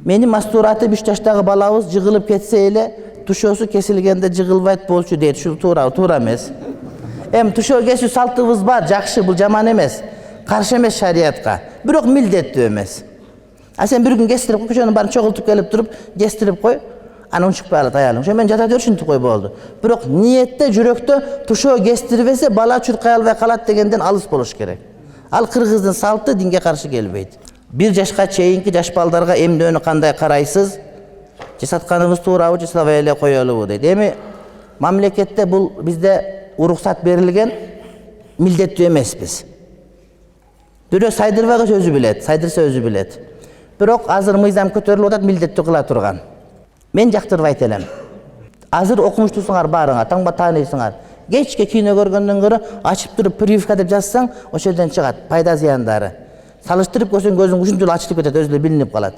Meni masturaty 3 yaşdagı balabız jıgılıp ketse ele tuşosu kesilgende jıgılbayt bolçu deydi. Şu toora emes. Tuşo kesүү saltыбыз бар, жакшы, бул жаман эмес. Каршы эмес шариятка. Бирок милдеттүү эмес. Sen bir gün kestiрип кой, көчөнүн баарын чогултуп келип туруп, кестирип кой. Аны унчукпай алат аялың. Ошо мен жата көрүшүнтүп кой болду. Бирок ниетте, жүрөктө тушоо кестирбесе бала чуркай албай калат дегенден алыс болуш керек. Ал кыргыздын салты динге каршы келбейт. 1 жашка чейинки жаш балдарга эмнөөнү кандай карайсыз? Жасатканыбыз туурабы, жасабай эле коелубу дейт. Эми мамлекетте бул бизде уруксат берилген, милдеттүү эмеспиз. Бирөө сайдырбагы өзү билет, сайдырса өзү билет. Бирок азыр мыйзам көтөрүлүп атат, милдеттүү кыла турган. Мен жактырбайт элем. Азыр окумуштуусуңар баарыңар, таңба тааныйсыңар. Кечке кино көргөндөн көрө ачып туруп прививка деп жазсаң, ошол жерден чыгат пайда зыяндары. Салыштырып көрсөң көзүң ушунчалык ачылып кетет, өзү эле билинип калат.